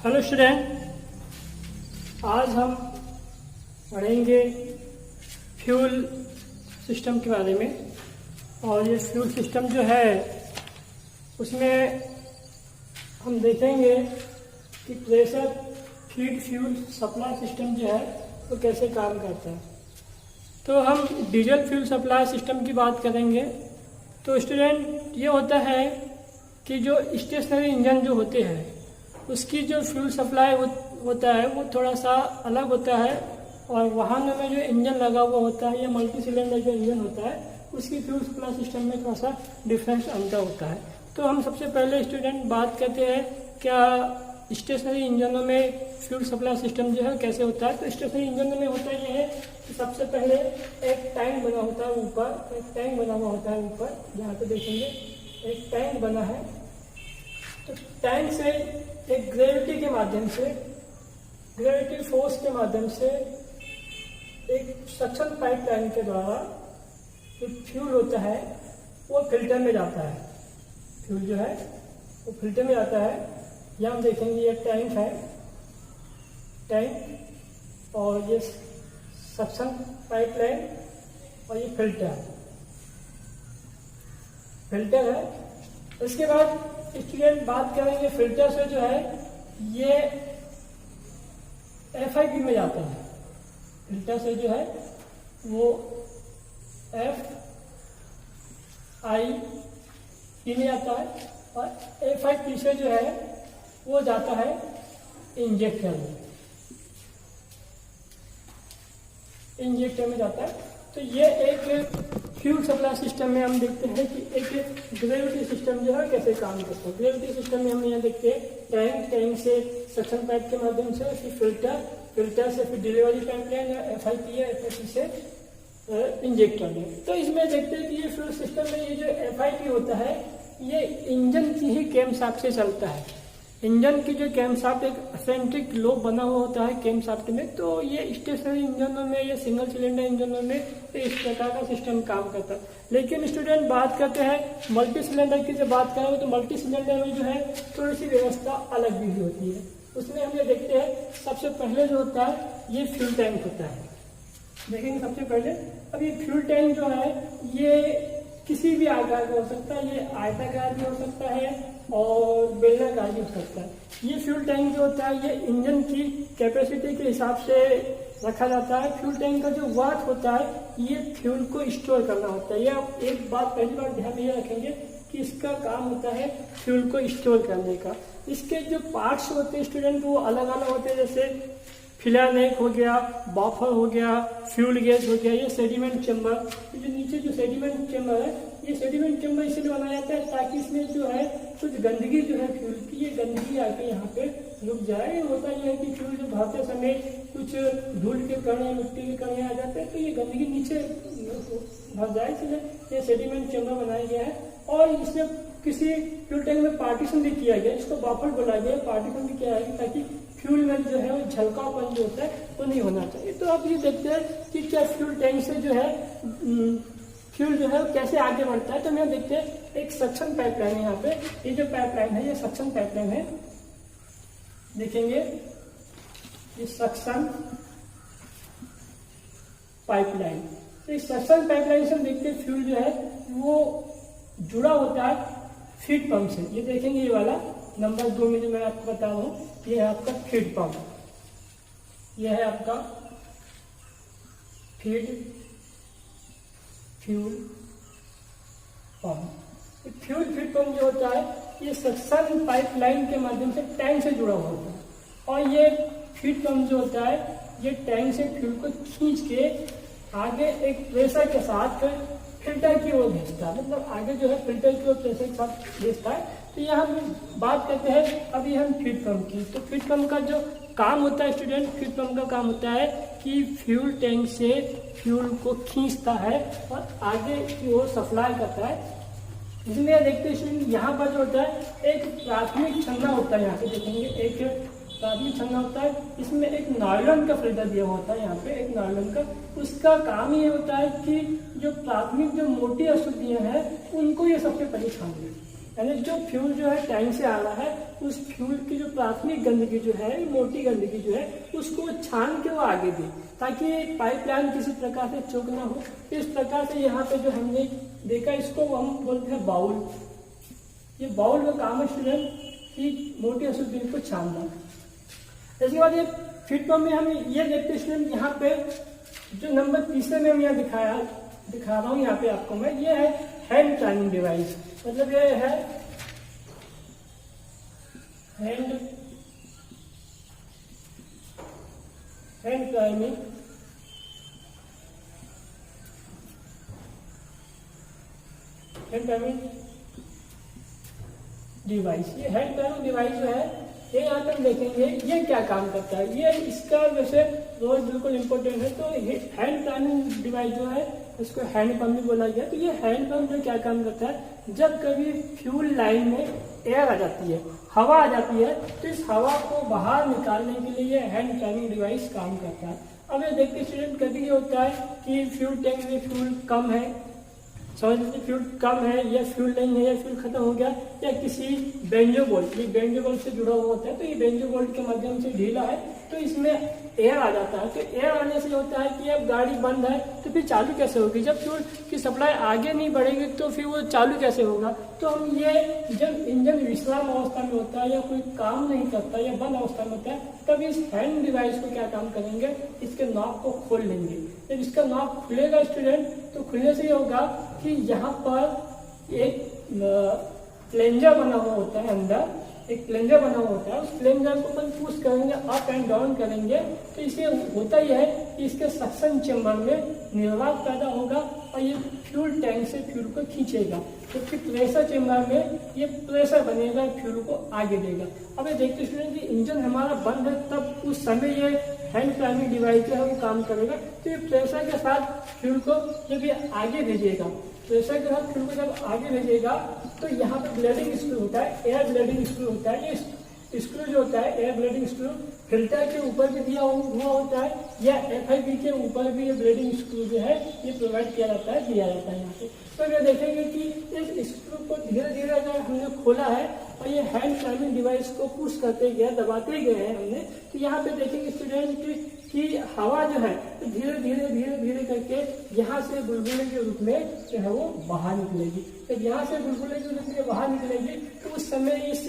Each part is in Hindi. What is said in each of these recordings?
हेलो स्टूडेंट, आज हम पढ़ेंगे फ्यूल सिस्टम के बारे में। और ये फ्यूल सिस्टम जो है उसमें हम देखेंगे कि pressure feed fuel supply system जो है वो कैसे काम करता है। तो हम डीजल फ्यूल सप्लाई सिस्टम की बात करेंगे। तो स्टूडेंट, ये होता है कि जो स्टेशनरी इंजन जो होते हैं उसकी जो फ्यूल सप्लाई होता है वो थोड़ा सा अलग होता है, और वाहनों में जो इंजन लगा हुआ होता है या मल्टी सिलेंडर जो इंजन होता है उसकी फ्यूल सप्लाई सिस्टम में थोड़ा सा डिफरेंस अंतर होता है। तो हम सबसे पहले स्टूडेंट बात करते हैं क्या स्टेशनरी इंजनों में फ्यूल सप्लाई सिस्टम जो है कैसे होता है। तो स्टेशनरी इंजनों में होता ये है कि सबसे पहले एक टैंक बना होता है ऊपर, एक टैंक बना हुआ होता है ऊपर, जहाँ पे देखेंगे एक टैंक बना है। तो टैंक से एक ग्रेविटी के माध्यम से, ग्रेविटी फोर्स के माध्यम से एक सक्शन पाइपलाइन के द्वारा जो फ्यूल होता है वो फिल्टर में जाता है। फ्यूल जो है वो फिल्टर में जाता है। यहाँ हम देखेंगे ये टैंक है, टैंक और ये सक्शन पाइपलाइन और ये फिल्टर है। उसके बाद स्टूडेंट बात करेंगे फिल्टर से जो है ये FIP में जाता है। फिल्टर से जो है वो FIP में जाता है, और FIP से जो है वो जाता है इंजेक्टर में, इंजेक्टर में जाता है। तो ये एक फ्यूल सप्लाई सिस्टम में हम देखते हैं कि एक ग्रेविटी सिस्टम जो है कैसे काम करता है। ग्रेविटी सिस्टम में हम यहाँ देखते हैं टैंक से सक्शन पाइप के माध्यम से, फिर फिल्टर से फिर डिलीवरी पाइपलाइन या FIP या FIP से इंजेक्टर में। तो इसमें देखते हैं कि ये फ्यूल सिस्टम में ये जो FIP होता है ये इंजन की ही कैमशाफ्ट से चलता है। इंजन की जो कैमशाफ्ट एक एसेंट्रिक लोब बना हुआ होता है कैमशाफ्ट में। तो ये स्टेशनरी इंजनों में या सिंगल सिलेंडर इंजनों में इस प्रकार का सिस्टम काम करता है। लेकिन स्टूडेंट बात करते हैं मल्टी सिलेंडर की, जब बात करें तो मल्टी सिलेंडर में जो है थोड़ी सी व्यवस्था अलग भी होती है। उसमें हम ये देखते हैं सबसे पहले जो होता है ये फ्यूल टैंक होता है। देखेंगे सबसे पहले, अब ये फ्यूल टैंक जो है ये किसी भी आकार का हो सकता है, ये आयताकार भी हो सकता है और बेलनाकार भी हो सकता है। ये फ्यूल टैंक जो होता है ये इंजन की कैपेसिटी के हिसाब से रखा जाता है। फ्यूल टैंक का जो वाट होता है ये फ्यूल को स्टोर करना होता है। ये एक बात पहली बार ध्यान में रखेंगे कि इसका काम होता है फ्यूल को स्टोर करने का। इसके जो पार्ट्स होते हैं स्टूडेंट वो अलग अलग होते हैं, जैसे फिलानेक हो गया, बफर हो गया, फ्यूल गैस हो गया, ये सेडिमेंट चेम्बर। जो नीचे जो सेडिमेंट चेम्बर है ये सेडिमेंट चेम्बर इसलिए बनाया जाता है ताकि इसमें जो है कुछ गंदगी जो है फ्यूल की, ये गंदगी आके यहाँ पे रुक जाए। होता यह है कि फ्यूल जो भरते समय कुछ धूल के कण या मिट्टी के कण आ जाते हैं तो ये गंदगी नीचे भर जाए, इसलिए ये सेडिमेंट चेम्बर बनाया गया है। और इसमें किसी फ्यूल टैंक में पार्टीशन भी किया गया, इसको बफर बोला गया, पार्टीशन भी किया है ताकि फ्यूल में जो है वो झलकापन जो होता है वो नहीं होना चाहिए। तो आप ये देखते हैं कि क्या फ्यूल टैंक से जो है फ्यूल जो है कैसे आगे बढ़ता है। तो हम देखते हैं एक सक्शन पाइपलाइन है। यहाँ पे ये जो पाइपलाइन है ये सक्शन पाइपलाइन है। देखेंगे ये सक्शन पाइपलाइन। तो इस सक्शन पाइपलाइन से हम देखते हैं फ्यूल जो है वो जुड़ा होता है फीड पंप से। ये देखेंगे ये वाला नंबर 2 में जो मैं आपको बता रहा हूँ ये है आपका फीड पंप, ये है आपका फ्यूल पंप। फीड पंप जो होता है ये सक्शन पाइपलाइन के माध्यम से टैंक से जुड़ा हुआ होता है, और ये फीड पंप जो होता है ये टैंक से फ्यूल को खींच के आगे एक प्रेशर के साथ फिल्टर की ओर भेजता है। मतलब आगे जो है फिल्टर की ओर प्रेशर के साथ भेजता है। तो यहाँ हम बात करते हैं अभी हम फीड पंप की। तो फीड पंप का जो काम होता है स्टूडेंट, फीड पंप का काम होता है कि फ्यूल टैंक से फ्यूल को खींचता है और आगे की ओर सप्लाई करता है। इसमें देखते हैं यहाँ पर जो होता है एक प्राथमिक छन्ना होता है। यहाँ पे देखेंगे एक प्राथमिक छन्ना होता है, इसमें एक नायलॉन का फिल्टर दिया हुआ होता है। यहाँ पे एक नायलॉन का, उसका काम ये होता है कि जो प्राथमिक जो मोटी अशुद्धियां हैं उनको ये सबसे पहले छान ले। यानी जो फ्यूल जो है टैंक से आ रहा है, उस फ्यूल की जो प्राथमिक गंदगी जो है, मोटी गंदगी जो है, उसको छान के वो आगे दे, ताकि पाइपलाइन किसी प्रकार से चोक ना हो। इस प्रकार से यहाँ पे जो हमने देखा, इसको हम बोलते हैं बाउल। ये बाउल का काम है स्टूडेंट कि मोटी अशुद्धि को छानना। इसके बाद ये फीड पंप में हम ये देखते हैं स्टूडेंट, यहाँ पे जो नंबर तीसरे में हम यहाँ दिखा रहा हूँ यहाँ पे आपको मैं, ये है हैंड टाइमिंग डिवाइस। मतलब ये है हैंड टाइमिंग डिवाइस। ये हैंड टाइमिंग डिवाइस जो है, ये यहाँ पे हम देखेंगे ये क्या काम करता है। ये इसका वैसे रोल बिल्कुल इम्पोर्टेंट है। तो ये हैंड टाइमिंग डिवाइस जो है, इसको हैंड पंप भी बोला गया। तो ये हैंड पंप जो क्या काम करता है, जब कभी फ्यूल लाइन में एयर आ जाती है, हवा आ जाती है, तो इस हवा को बाहर निकालने के लिए ये हैंड टाइमिंग डिवाइस काम करता है। अब ये देखते स्टूडेंट, कभी ये होता है कि फ्यूल टैंक में फ्यूल कम है, समझ लीजिए फ्यूल कम है या फ्यूल नहीं है या फ्यूल खत्म हो गया, या किसी बेंजो बोल्ट, ये बेंजो बोल्ट से जुड़ा हुआ होता है, तो ये बेंजो बोल्ट के माध्यम से ढीला है, तो इसमें एयर आ जाता है। तो एयर आने से होता है कि अब गाड़ी बंद है, तो फिर चालू कैसे होगी? जब फ्यूल की सप्लाई आगे नहीं बढ़ेगी तो फिर वो चालू कैसे होगा? तो हम ये जब इंजन विश्राम अवस्था में होता है या कोई काम नहीं करता या बंद अवस्था में होता है, तब इस हैंड डिवाइस को क्या काम करेंगे, इसके नॉब को खोल लेंगे। जब इसका नॉब खुलेगा स्टूडेंट, तो खुलने से ये होगा कि यहाँ पर एक प्लेंजर बना हुआ होता है, अंदर एक प्लेंजर बना हुआ होता है। उस प्लेंजर को अपन पुश करेंगे, अप एंड डाउन करेंगे, तो इसे होता ही है कि इसके सक्शन चेंबर में निर्वात पैदा होगा और ये फ्यूल टैंक से फ्यूल को खींचेगा। तो फिर प्रेशर चेंबर में ये प्रेशर बनेगा, फ्यूल को आगे देगा। अब ये देखते स्टूडेंट कि इंजन हमारा बंद है, तब उस समय ये हैंड टाइमिंग डिवाइस जो है वो काम करेगा। तो ये प्रेशर के साथ फ्यूल को जब ये आगे भेजेगा, प्रेशर के साथ फ्यूल को जब आगे भेजेगा, तो यहाँ पे ब्लेडिंग स्क्रू होता है, एयर ब्लेडिंग स्क्रू होता है। ये स्क्रू जो होता है, एयर ब्लेडिंग स्क्रू, फिल्टर के ऊपर भी दिया हुआ होता है, या FIP के ऊपर भी ये ब्लेडिंग स्क्रू जो है ये प्रोवाइड किया जाता है, दिया जाता है यहाँ पे। तो ये देखेंगे कि इस स्क्रू को धीरे धीरे अगर हमने खोला है और ये हैंड टाइमिंग डिवाइस को पुश करते गए, दबाते गए हैं हमने, तो यहाँ पे देखेंगे स्टूडेंट कि हवा जो है तो धीरे धीरे धीरे धीरे करके यहाँ से बुलबुले के रूप में जो है वो बाहर निकलेगी। जब यहाँ से बुलबुले के रूप में बाहर निकलेगी, तो उस समय इस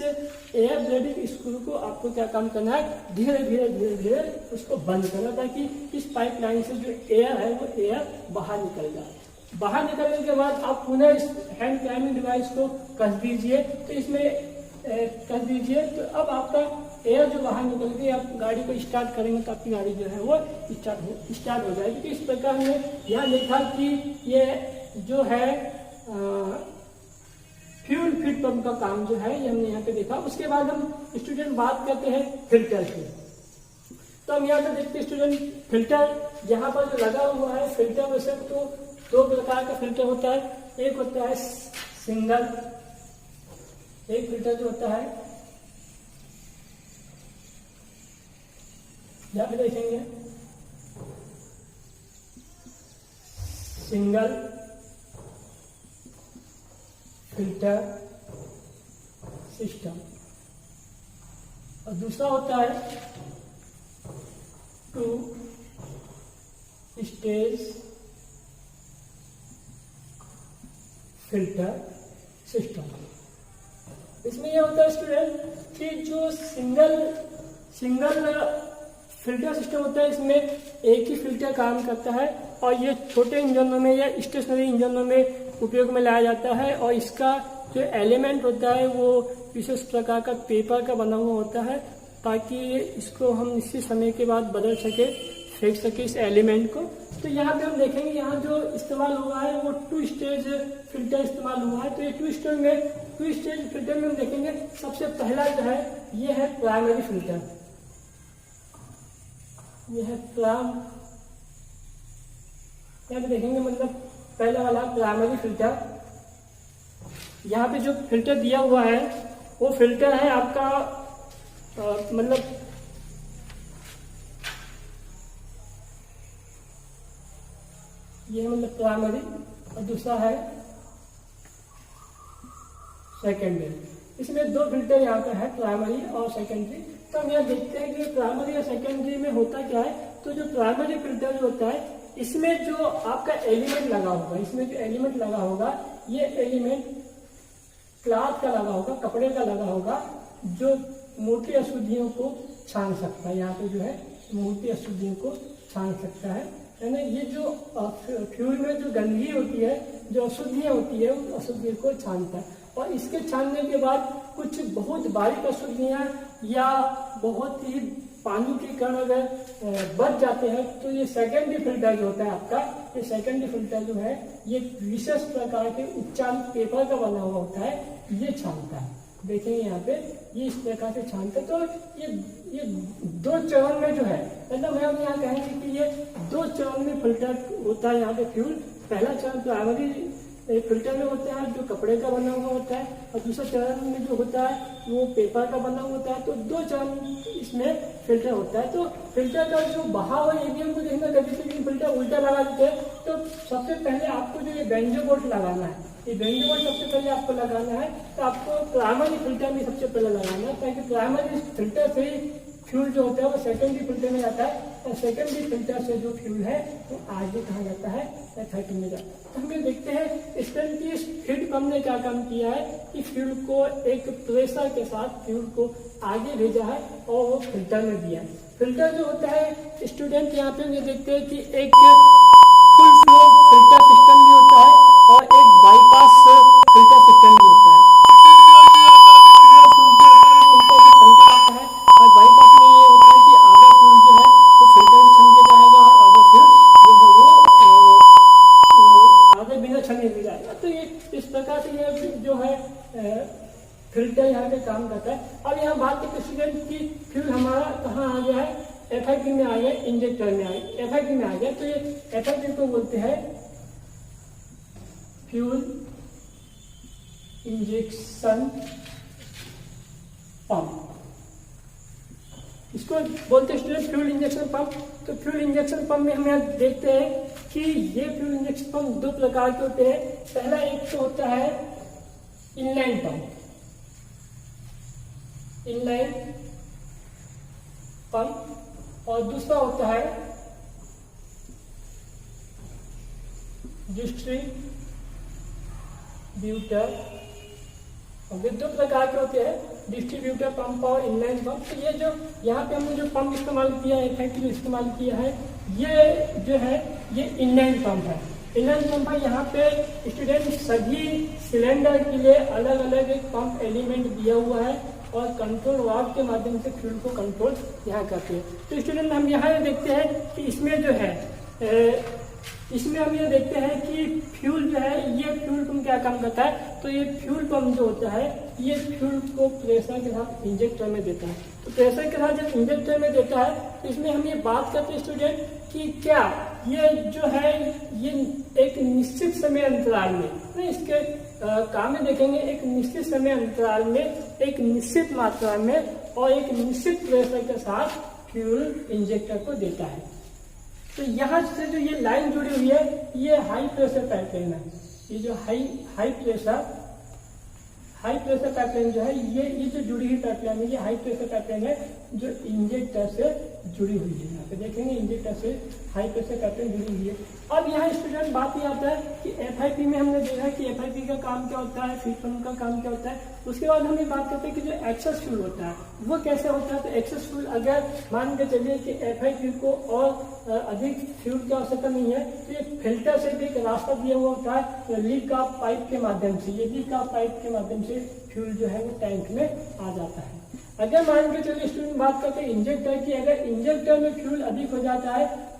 एयर ब्लेडिंग स्क्रू को आपको क्या काम करना है, धीरे धीरे धीरे धीरे उसको बंद करना, ताकि इस पाइपलाइन से जो एयर है वो एयर बाहर निकल जाए। बाहर निकलने के बाद आप पुनः इस हैंड टाइमिंग डिवाइस को कस दीजिए, तो इसमें कर दीजिए, तो अब आपका एयर जो बाहर निकल गई, आप गाड़ी को स्टार्ट करेंगे तो आपकी गाड़ी जो है वो स्टार्ट हो जाएगी। तो इस प्रकार हमने यहाँ देखा कि ये जो है फ्यूल फीड पंप का काम जो है ये हमने यहाँ पे देखा। उसके बाद हम स्टूडेंट बात करते हैं फिल्टर की। तो हम यहाँ पे देखते हैं स्टूडेंट, फिल्टर यहाँ पर जो लगा हुआ है, फिल्टर में से तो दो प्रकार का फिल्टर होता है। एक होता है सिंगल, एक फिल्टर जो होता है यहाँ पे देखेंगे सिंगल फिल्टर सिस्टम, और दूसरा होता है टू स्टेज फिल्टर सिस्टम। इसमें यह होता है स्टूडेंट कि जो सिंगल फिल्टर सिस्टम होता है, इसमें एक ही फिल्टर काम करता है, और ये छोटे इंजनों में या स्टेशनरी इंजनों में उपयोग में लाया जाता है। और इसका जो एलिमेंट होता है वो विशेष प्रकार का पेपर का बना हुआ होता है, ताकि इसको हम इसी समय के बाद बदल सके, फेंक सके इस एलिमेंट को। तो यहाँ पे हम देखेंगे, यहाँ जो इस्तेमाल हुआ है वो टू स्टेज फिल्टर इस्तेमाल हुआ है। तो ये टू स्टेज फिल्टर में हम देखेंगे, सबसे पहला जो है ये है प्राइमरी फिल्टर, ये है यहाँ पे देखेंगे, मतलब पहला वाला प्राइमरी फिल्टर। यहाँ पे जो फिल्टर दिया हुआ है वो फिल्टर है आपका मतलब ये मतलब प्राइमरी, और दूसरा है सेकेंडरी। इसमें दो फिल्टर यहाँ पे है, प्राइमरी और सेकेंडरी। तो हम यहाँ देखते हैं कि प्राइमरी और सेकेंडरी में होता क्या है। तो जो प्राइमरी फिल्टर जो होता है, इसमें जो आपका एलिमेंट लगा होगा, इसमें जो एलिमेंट लगा होगा, ये एलिमेंट क्लॉथ का लगा होगा, कपड़े का लगा होगा, जो मोटी अशुद्धियों को छान सकता है। यहाँ पे जो है मोटी अशुद्धियों को छान सकता है ना। ये जो फ्यूल में जो गंदगी होती है, जो अशुद्धियाँ होती है, उस अशुद्धियों को छानता है। और इसके छानने के बाद कुछ बहुत बारीक अशुद्धियाँ या बहुत ही पानी के कण अगर बच जाते हैं, तो ये सेकेंडरी फिल्टर जो होता है आपका, ये सेकेंडरी फिल्टर जो है ये विशेष प्रकार के उच्चारण पेपर का बना हुआ होता है, ये छानता है। देखेंगे यहाँ पे ये इस प्रकार से छानते। तो ये दो चरण में जो है, मतलब हम यहाँ कहेंगे कि ये दो चरण में फिल्टर होता है यहाँ पे फ्यूल। पहला चरण प्राइमरी फिल्टर में होता है, जो कपड़े का बना हुआ होता है, और दूसरा चरण में जो होता है वो पेपर का बना हुआ होता है। तो दो चरण इसमें फिल्टर होता है। तो फिल्टर का जो बहाव है, ये भी हमको देखना, कभी कभी फिल्टर उल्टा लगा देते हैं। तो सबसे पहले आपको जो ये बेंजो बोल्ट लगाना है, ये बेंजो बोल्ट सबसे पहले आपको लगाना है। तो आपको प्राइमरी फिल्टर में सबसे पहले लगाना है, ताकि प्राइमरी फिल्टर से ही फ्यूल जो होता है वो सेकेंडरी फिल्टर में जाता है, और सेकेंडरी फिल्टर से जो फ्यूल है वो आगे कहाँ जाता है, एफआईपी में जाता है। तो हम ये देखते हैं स्टेनलेस फीड पंप ने क्या काम किया है कि फ्यूल को एक प्रेशर के साथ फ्यूल को आगे भेजा है और वो फिल्टर में दिया है। फिल्टर जो होता है स्टूडेंट, यहाँ पे ये देखते हैं कि एक फुल फ्लो फिल्टर सिस्टम भी होता है और एक बाईपास फिल्टर सिस्टम भी होता है। और बाईपास में ये होता है कि आधा फ्यूल जो है वो फिल्टर छन के जाएगा, आधा फ्यूल जो है वो आधे बिना छने भी जाएगा। तो ये इस प्रकार से ये जो है फिल्टर यहाँ पे काम करता है। अब यहाँ बात करते हैं स्टूडेंट की फ्यूल हमारा कहाँ आ गया है, एफआईपी में आ गया, इंजेक्टर में आ गया, एफआईपी में आ गया। तो ये एफआईपी को बोलते हैं फ्यूल इंजेक्शन पंप, इसको बोलते हैं स्टूडेंट फ्यूल इंजेक्शन पंप। तो फ्यूल इंजेक्शन पंप में हम यहाँ देखते हैं कि ये फ्यूल इंजेक्शन पंप दो प्रकार के होते हैं। पहला एक तो होता है इनलाइन पंप, इनलाइन पंप, और दूसरा होता है डिस्ट्रीब्यूटर। ये दो प्रकार के होते हैं, डिस्ट्रीब्यूटर पंप और इनलाइन पंप। तो ये जो यहाँ पे हमने जो पंप इस्तेमाल किया है, एफआईपी इस्तेमाल किया है, ये जो है ये इनलाइन पंप है। इनलाइन पंप है, यहाँ पे स्टूडेंट सभी सिलेंडर के लिए अलग अलग एक पंप एलिमेंट दिया हुआ है और कंट्रोल वाल्व के माध्यम से फ्यूल को कंट्रोल यहाँ करते हैं। तो स्टूडेंट हम यहाँ देखते हैं कि इसमें जो है इसमें हम ये देखते हैं कि फ्यूल जो है, ये फ्यूल पंप क्या काम करता है। तो ये फ्यूल पंप जो होता है ये फ्यूल को प्रेशर के साथ इंजेक्टर में देता है। तो प्रेशर के साथ जब इंजेक्टर में देता है तो इसमें हम ये बात करते हैं स्टूडेंट कि क्या ये जो है ये एक निश्चित समय अंतराल में, इसके काम में देखेंगे, एक निश्चित समय अंतराल में एक निश्चित मात्रा में और एक निश्चित प्रेशर के साथ फ्यूल इंजेक्टर को देता है। तो यहाँ से जो ये लाइन जुड़ी हुई है ये हाई प्रेशर पाइपलाइन है। ये जो हाई प्रेशर पाइपलाइन जो है ये जो जुड़ी हुई पाइपलाइन है, ये हाई प्रेशर पाइपलाइन है जो इंजेक्टर से जुड़ी हुई है। यहाँ पे देखेंगे इंजेक्टर से हाई प्रेशर पाइपलाइन जुड़ी हुई है। अब यहाँ स्टूडेंट बात ये आता है कि एफआईपी में हमने देखा कि एफआईपी का काम क्या होता है, फीड पंप का काम क्या होता है। उसके बाद हम ये बात करते हैं कि जो एक्सेस फ्यूल होता है वो कैसे होता है। तो एक्सेस फ्यूल अगर मान के चलिए कि एफआईपी को और अधिक फ्यूल की आवश्यकता नहीं है तो ये फिल्टर से भी एक रास्ता दिया हुआ होता है, लीक का पाइप के माध्यम से, ये लीक का पाइप के माध्यम से फ्यूल जो है वो टैंक में आ जाता है। अगर मान के चलिए स्टूडेंट बात करते हैं इंजेक्टर की, अगर इंजेक्टर में फ्यूल अधिक हो जाता है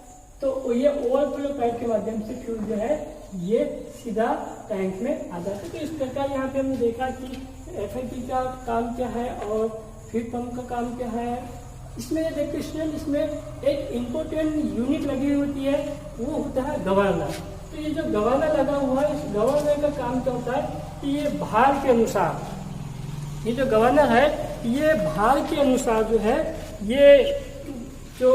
तो ये ओवरफ्लो पाइप के माध्यम से फ्यूल जो है ये सीधा टैंक में आ जाता है। तो इस प्रकार यहाँ पे हमने देखा कि एफआईपी का काम क्या है और फीड पंप का काम क्या है। इसमें देखते स्टूडेंट, इसमें एक इम्पोर्टेंट यूनिट लगी होती है, वो होता है गवर्नर। तो ये जो गवर्नर लगा हुआ है, इस गवर्नर का काम क्या होता है कि ये भार के अनुसार, ये जो गवर्नर है ये भार के अनुसार जो है ये जो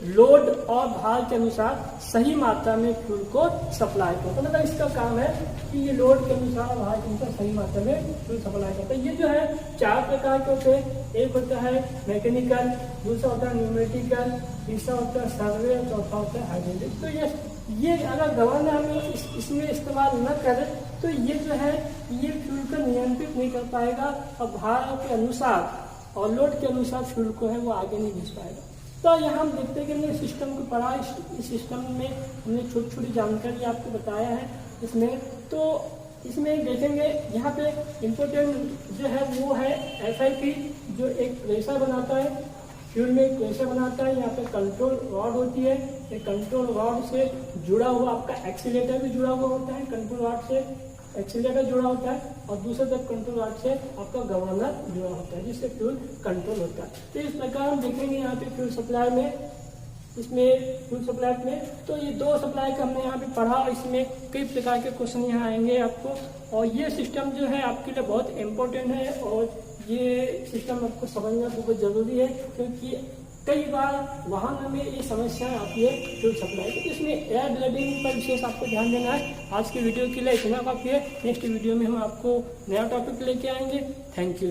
लोड और भार के अनुसार सही मात्रा में फ्यूल को सप्लाई करता है। मतलब इसका काम है कि ये लोड के अनुसार और भार के अनुसार सही मात्रा में फ्यूल सप्लाई करता है। ये जो है 4 प्रकार के होते हैं। एक होता है मैकेनिकल, दूसरा होता है न्यूमेटिकल, तीसरा होता है सर्वे, चौथा होता है हाइड्रोलिक। तो ये अगर गवर्नर हमें इसमें इस्तेमाल न करे तो ये जो है ये फ्यूल को नियंत्रित नहीं कर पाएगा और भार के अनुसार और लोड के अनुसार फ्यूल को है वो आगे नहीं भेज पाएगा। तो यहाँ हम देखते हैं कि हमने सिस्टम को पढ़ा, इस सिस्टम में हमने छोटी छोटी जानकारी आपको बताया है इसमें। तो इसमें देखेंगे यहाँ पे इम्पोर्टेंट जो है वो है SIP, जो एक प्रेशर बनाता है, फ्यूल में एक प्रेशर बनाता है। यहाँ पे कंट्रोल रॉड होती है, ये कंट्रोल रॉड से जुड़ा हुआ आपका एक्सीलेटर भी जुड़ा हुआ होता है, कंट्रोल रॉड से एक्सीलेटर जुड़ा होता है और दूसरे तरफ कंट्रोल रॉड से आपका गवर्नर जुड़ा होता है जिससे फ्यूल कंट्रोल होता है। तो इस प्रकार हम देखेंगे यहाँ पे फ्यूल सप्लाई में, इसमें फ्यूल सप्लाई में तो ये 2 सप्लाई का हमने यहाँ पे पढ़ा। इसमें कई प्रकार के क्वेश्चन यहाँ आएंगे आपको, और ये सिस्टम जो है आपके लिए बहुत इम्पोर्टेंट है और ये सिस्टम आपको समझना बहुत जरूरी है, क्योंकि कई बार वाहन में ये समस्याएं आती है फ्यूल सप्लाई की। इसमें एयर ब्लडिंग पर विशेष आपको ध्यान देना है। आज की वीडियो के लिए इतना काफी है। नेक्स्ट वीडियो में हम आपको नया टॉपिक लेके आएंगे। Thank you.